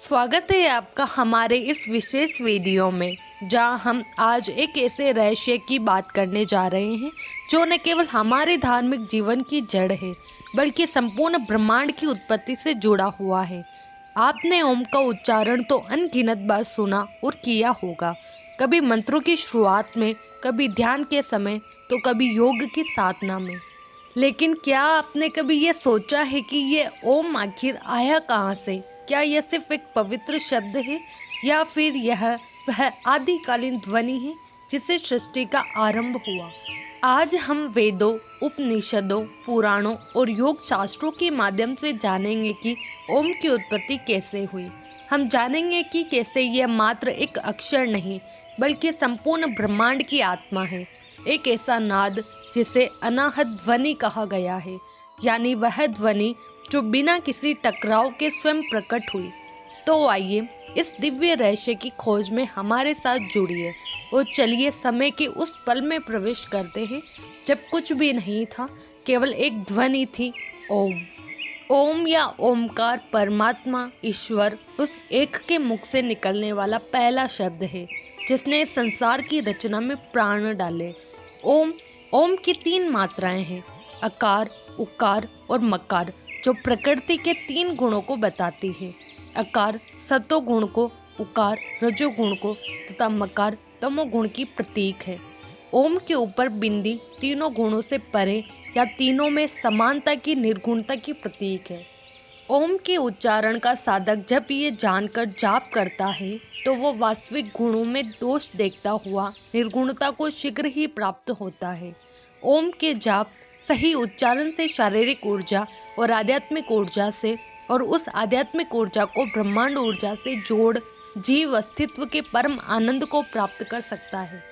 स्वागत है आपका हमारे इस विशेष वीडियो में, जहां हम आज एक ऐसे रहस्य की बात करने जा रहे हैं जो न केवल हमारे धार्मिक जीवन की जड़ है बल्कि संपूर्ण ब्रह्मांड की उत्पत्ति से जुड़ा हुआ है। आपने ओम का उच्चारण तो अनगिनत बार सुना और किया होगा, कभी मंत्रों की शुरुआत में, कभी ध्यान के समय, तो कभी योग की साधना में। लेकिन क्या आपने कभी ये सोचा है कि ये ओम आखिर आया कहाँ से? क्या यह सिर्फ एक पवित्र शब्द है या फिर यह वह आदिकालीन ध्वनि है जिससे सृष्टि का आरंभ हुआ? आज हम वेदों, उपनिषदों, पुराणों और योग शास्त्रों के माध्यम से जानेंगे कि ओम की उत्पत्ति कैसे हुई। हम जानेंगे कि कैसे यह मात्र एक अक्षर नहीं बल्कि संपूर्ण ब्रह्मांड की आत्मा है, एक ऐसा नाद जिसे अनाहत ध्वनि कहा गया है, यानी वह ध्वनि जो बिना किसी टकराव के स्वयं प्रकट हुई। तो आइए इस दिव्य रहस्य की खोज में हमारे साथ जुड़िए और चलिए समय के उस पल में प्रवेश करते हैं जब कुछ भी नहीं था, केवल एक ध्वनि थी, ओम। ओम या ओमकार परमात्मा, ईश्वर, उस एक के मुख से निकलने वाला पहला शब्द है जिसने संसार की रचना में प्राण डाले। ओम की 3 मात्राएं हैं, अकार, उकार और मकार, जो प्रकृति के 3 गुणों को बताती है। अकार सतोगुण को, उकार रजोगुण को तथा मकार तमोगुण की प्रतीक है। ओम के ऊपर बिंदी तीनों गुणों से परे या तीनों में समानता की निर्गुणता की प्रतीक है। ओम के उच्चारण का साधक जब ये जानकर जाप करता है तो वो वास्तविक गुणों में दोष देखता हुआ निर्गुणता को शीघ्र ही प्राप्त होता है। ओम के जाप सही उच्चारण से शारीरिक ऊर्जा और आध्यात्मिक ऊर्जा से, और उस आध्यात्मिक ऊर्जा को ब्रह्मांड ऊर्जा से जोड़ जीव अस्तित्व के परम आनंद को प्राप्त कर सकता है।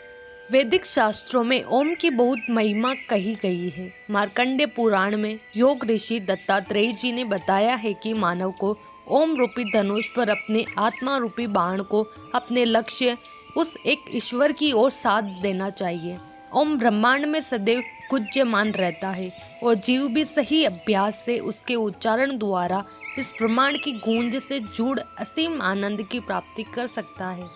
वैदिक शास्त्रों में ओम की बहुत महिमा कही गई है। मार्कंडेय पुराण में योग ऋषि दत्तात्रेय जी ने बताया है कि मानव को ओम रूपी धनुष पर अपने आत्मा रूपी बाण को अपने लक्ष्य उस एक ईश्वर की ओर साध देना चाहिए। ओम ब्रह्मांड में सदैव गुंजयमान रहता है और जीव भी सही अभ्यास से उसके उच्चारण द्वारा इस ब्रह्मांड की गूंज से जुड़ असीम आनंद की प्राप्ति कर सकता है।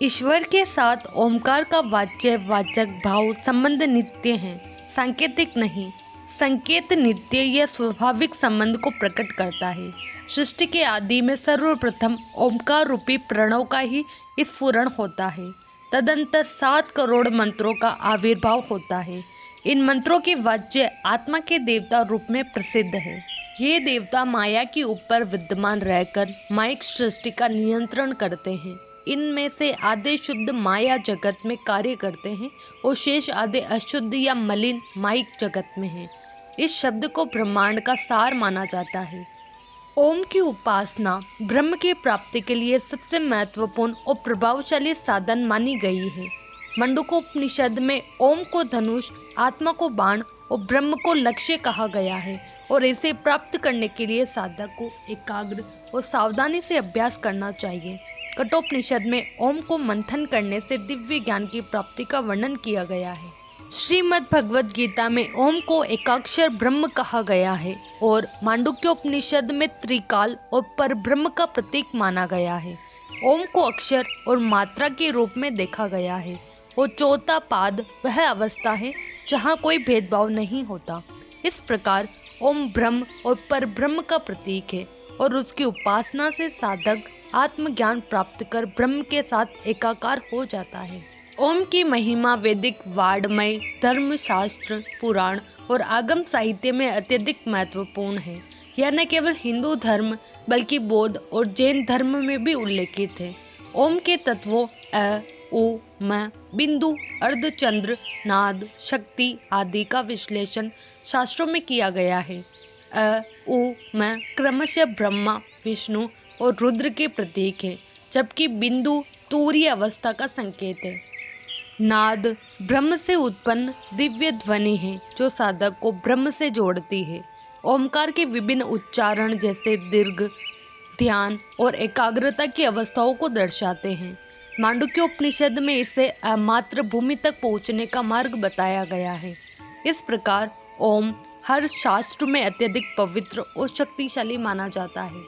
ईश्वर के साथ ओमकार का वाच्य वाचक भाव संबंध नित्य है, सांकेतिक नहीं। संकेत नित्य या स्वाभाविक संबंध को प्रकट करता है। सृष्टि के आदि में सर्वप्रथम ओमकार रूपी प्रणव का ही स्फुरण होता है। तदंतर 7 करोड़ मंत्रों का आविर्भाव होता है। इन मंत्रों के वाच्य आत्मा के देवता रूप में प्रसिद्ध है। ये देवता माया के ऊपर विद्यमान रहकर माइक सृष्टि का नियंत्रण करते हैं। इनमें से आधे शुद्ध माया जगत में कार्य करते हैं और शेष आधे अशुद्ध या मलिन माइक जगत में हैं। इस शब्द को ब्रह्मांड का सार माना जाता है। ओम की उपासना ब्रह्म की प्राप्ति के लिए सबसे महत्वपूर्ण और प्रभावशाली साधन मानी गई है। मंडूकोपनिषद में ओम को धनुष, आत्मा को बाण और ब्रह्म को लक्ष्य कहा गया है, और इसे प्राप्त करने के लिए साधक को एकाग्र और सावधानी से अभ्यास करना चाहिए। कठोपनिषद में ओम को मंथन करने से दिव्य ज्ञान की प्राप्ति का वर्णन किया गया है। श्रीमद् भगवद गीता में ओम को एकाक्षर ब्रह्म कहा गया है और मांडुक्योपनिषद में त्रिकाल और परब्रह्म का प्रतीक माना गया है। ओम को अक्षर और मात्रा के रूप में देखा गया है और चौथा पाद वह अवस्था है जहाँ कोई भेदभाव नहीं होता। इस प्रकार ओम ब्रह्म और परब्रह्म का प्रतीक है और उसकी उपासना से साधक आत्मज्ञान प्राप्त कर ब्रह्म के साथ एकाकार हो जाता है। ओम की महिमा वैदिक, वाङ्मय, धर्मशास्त्र, पुराण और आगम साहित्य में अत्यधिक महत्वपूर्ण है। यह न केवल हिंदू धर्म बल्कि बौद्ध और जैन धर्म में भी उल्लेखित है। ओम के तत्वों अ, उ, म, बिंदु, अर्धचंद्र, नाद, शक्ति आदि का विश्लेषण शास्त्रों में किया गया है। अ, उ, म क्रमशः ब्रह्मा, विष्णु और रुद्र के प्रतीक है, जबकि बिंदु तूर्य अवस्था का संकेत है। नाद ब्रह्म से उत्पन्न दिव्य ध्वनि है जो साधक को ब्रह्म से जोड़ती है। ओमकार के विभिन्न उच्चारण जैसे दीर्घ, ध्यान और एकाग्रता की अवस्थाओं को दर्शाते हैं। मांडुक्योपनिषद में इसे अमात्र भूमि तक पहुँचने का मार्ग बताया गया है। इस प्रकार ओम हर शास्त्र में अत्यधिक पवित्र और शक्तिशाली माना जाता है।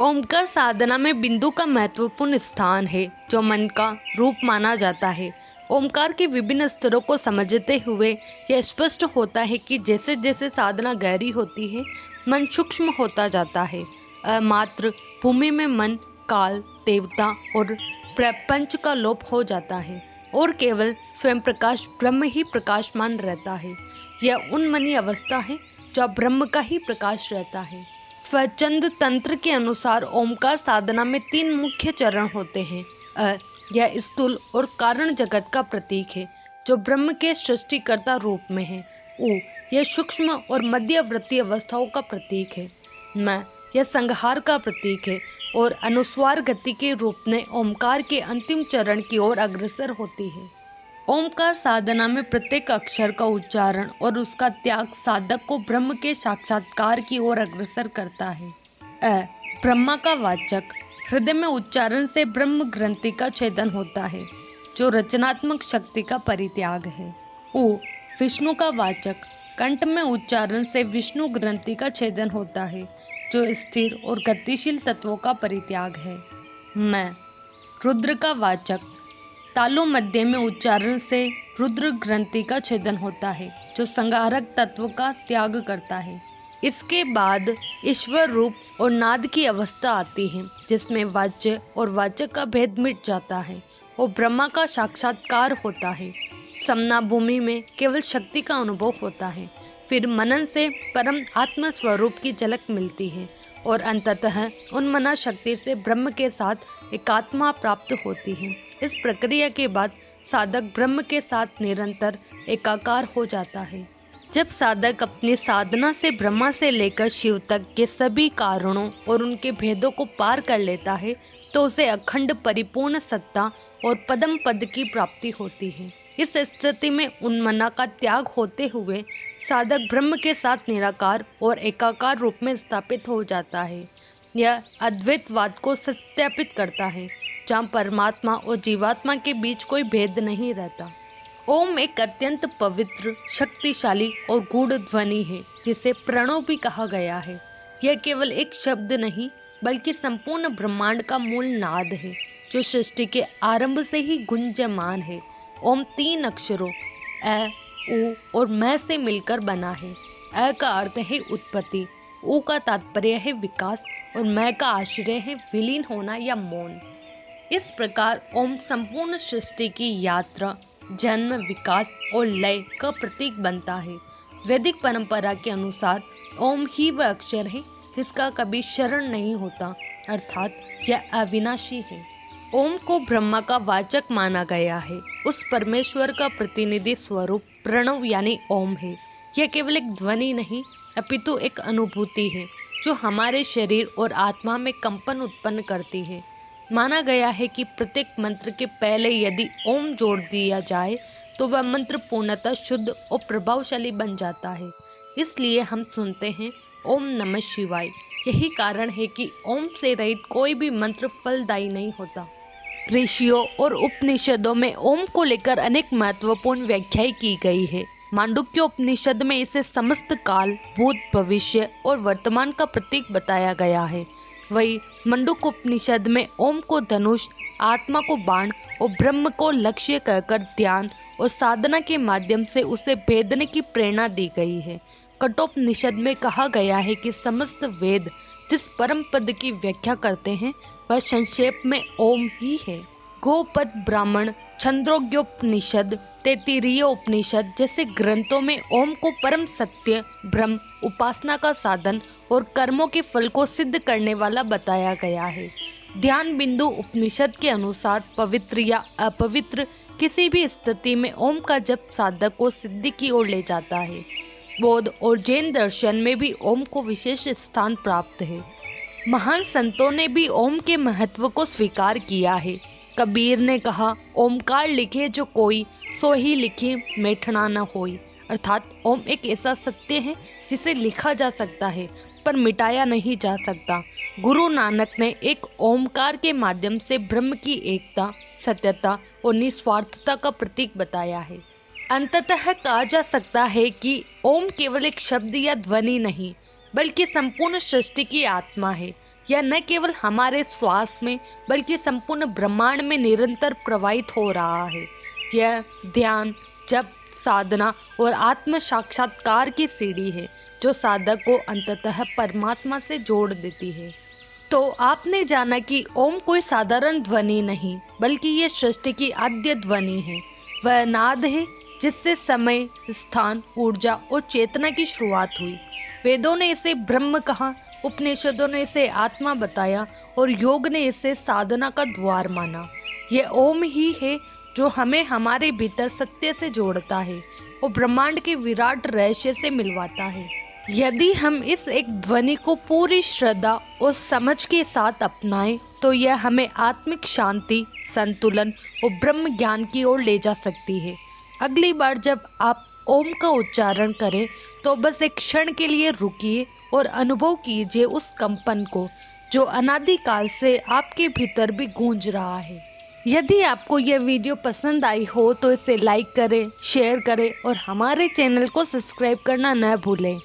ओमकार साधना में बिंदु का महत्वपूर्ण स्थान है, जो मन का रूप माना जाता है। ओमकार के विभिन्न स्तरों को समझते हुए यह स्पष्ट होता है कि जैसे जैसे साधना गहरी होती है, मन सूक्ष्म होता जाता है। मात्र भूमि में मन, काल, देवता और प्रपंच का लोप हो जाता है और केवल स्वयं प्रकाश ब्रह्म ही प्रकाशमान रहता है। यह उन्मनी अवस्था है जब ब्रह्म का ही प्रकाश रहता है। स्वच्छंद तंत्र के अनुसार ओमकार साधना में 3 मुख्य चरण होते हैं। यह स्थूल और कारण जगत का प्रतीक है, जो ब्रह्म के सृष्टिकर्ता रूप में है। उ, यह सूक्ष्म और मध्यवर्ती अवस्थाओं का प्रतीक है। म, यह संहार का प्रतीक है और अनुस्वार गति के रूप में ओमकार के अंतिम चरण की ओर अग्रसर होती है। ओमकार साधना में प्रत्येक अक्षर का उच्चारण और उसका त्याग साधक को ब्रह्म के साक्षात्कार की ओर अग्रसर करता है। ब्रह्मा का वाचक, हृदय में उच्चारण से ब्रह्म ग्रंथि का छेदन होता है, जो रचनात्मक शक्ति का परित्याग है। उ, विष्णु का वाचक, कंठ में उच्चारण से विष्णु ग्रंथि का छेदन होता है, जो स्थिर और गतिशील तत्वों का परित्याग है। मैं, रुद्र का वाचक, तालु मध्य में उच्चारण से रुद्र ग्रंथि का छेदन होता है, जो संहारक तत्व का त्याग करता है। इसके बाद ईश्वर रूप और नाद की अवस्था आती है, जिसमें वाच्य और वाचक का भेद मिट जाता है और ब्रह्मा का साक्षात्कार होता है। समना भूमि में केवल शक्ति का अनुभव होता है, फिर मनन से परम आत्म स्वरूप की झलक मिलती है और अंततः उन्मना शक्ति से ब्रह्म के साथ एकात्मा प्राप्त होती है। इस प्रक्रिया के बाद साधक ब्रह्म के साथ निरंतर एकाकार हो जाता है। जब साधक अपनी साधना से ब्रह्मा से लेकर शिव तक के सभी कारणों और उनके भेदों को पार कर लेता है, तो उसे अखंड परिपूर्ण सत्ता और पदम पद की प्राप्ति होती है। इस स्थिति में उन्मना का त्याग होते हुए साधक ब्रह्म के साथ निराकार और एकाकार रूप में स्थापित हो जाता है। यह अद्वैतवाद को सत्यापित करता है, जहाँ परमात्मा और जीवात्मा के बीच कोई भेद नहीं रहता। ओम एक अत्यंत पवित्र, शक्तिशाली और गूढ़ ध्वनि है, जिसे प्रणव भी कहा गया है। यह केवल एक शब्द नहीं, बल्कि संपूर्ण ब्रह्मांड का मूल नाद है, जो सृष्टि के आरंभ से ही गुंजमान है। ओम 3 अक्षरों अ, उ और मैं से मिलकर बना है। अ का अर्थ है उत्पत्ति, उ का तात्पर्य है विकास और मैं का आश्रय है विलीन होना या मौन। इस प्रकार ओम संपूर्ण सृष्टि की यात्रा, जन्म, विकास और लय का प्रतीक बनता है। वैदिक परंपरा के अनुसार ओम ही वह अक्षर है जिसका कभी क्षरण नहीं होता, अर्थात यह अविनाशी है। ओम को ब्रह्मा का वाचक माना गया है। उस परमेश्वर का प्रतिनिधि स्वरूप प्रणव यानी ओम है। यह केवल एक ध्वनि नहीं, अपितु एक अनुभूति है, जो हमारे शरीर और आत्मा में कंपन उत्पन्न करती है। माना गया है कि प्रत्येक मंत्र के पहले यदि ओम जोड़ दिया जाए, तो वह मंत्र पूर्णतः शुद्ध और प्रभावशाली बन जाता है। इसलिए हम सुनते हैं ओम नमः शिवाय। यही कारण है कि ओम से रहित कोई भी मंत्र फलदायी नहीं होता। ऋषियों और उपनिषदों में ओम को लेकर अनेक महत्वपूर्ण व्याख्याएं की गई है। मांडुक्य उपनिषद में इसे समस्त काल, भूत, भविष्य और वर्तमान का प्रतीक बताया गया है। वही मंडूक उपनिषद में ओम को धनुष, आत्मा को बाण और ब्रह्म को लक्ष्य कहकर ध्यान और साधना के माध्यम से उसे भेदने की प्रेरणा दी गई है। कठोपनिषद में कहा गया है कि समस्त वेद जिस परम पद की व्याख्या करते हैं, वह संक्षेप में ओम ही है। गोपद ब्राह्मण, छंदोग्योपनिषद, तैत्तिरीय उपनिषद जैसे ग्रंथों में ओम को परम सत्य, ब्रह्म, उपासना का साधन और कर्मों के फल को सिद्ध करने वाला बताया गया है। ध्यान बिंदु उपनिषद के अनुसार पवित्र या अपवित्र किसी भी स्थिति में ओम का जप साधक को सिद्धि की ओर ले जाता है। बौद्ध और जैन दर्शन में भी ओम को विशेष स्थान प्राप्त है। महान संतों ने भी ओम के महत्व को स्वीकार किया है। कबीर ने कहा, ओमकार लिखे जो कोई, सो ही लिखे मेठना न होई। अर्थात ओम एक ऐसा सत्य है जिसे लिखा जा सकता है पर मिटाया नहीं जा सकता। गुरु नानक ने एक ओमकार के माध्यम से ब्रह्म की एकता, सत्यता और निस्वार्थता का प्रतीक बताया है। अंततः कहा जा सकता है कि ओम केवल एक शब्द या ध्वनि नहीं, बल्कि संपूर्ण सृष्टि की आत्मा है, यह न केवल हमारे श्वास में बल्कि संपूर्ण ब्रह्मांड में निरंतर प्रवाहित हो रहा है। यह ध्यान, जप, साधना और आत्म साक्षात्कार की सीढ़ी है जो साधक को अंततः परमात्मा से जोड़ देती है। तो आपने जाना कि ओम कोई साधारण ध्वनि नहीं बल्कि ये सृष्टि की आद्य ध्वनि है। वह नाद है जिससे समय, स्थान, ऊर्जा और चेतना की शुरुआत हुई। वेदों ने इसे ब्रह्म कहा, उपनिषदों ने इसे आत्मा बताया और योग ने इसे साधना का द्वार माना। ये ओम ही है जो हमें हमारे भीतर सत्य से जोड़ता है और ब्रह्मांड के विराट रहस्य से मिलवाता है। यदि हम इस एक ध्वनि को पूरी श्रद्धा और समझ के साथ अपनाएं तो यह हमें आत्मिक शांति, संतुलन और ब्रह्म ज्ञान की ओर ले जा सकती है। अगली बार जब आप ओम का उच्चारण करें तो बस एक क्षण के लिए रुकिए और अनुभव कीजिए उस कंपन को जो अनादिकाल से आपके भीतर भी गूंज रहा है। यदि आपको यह वीडियो पसंद आई हो तो इसे लाइक करें, शेयर करें और हमारे चैनल को सब्सक्राइब करना न भूलें।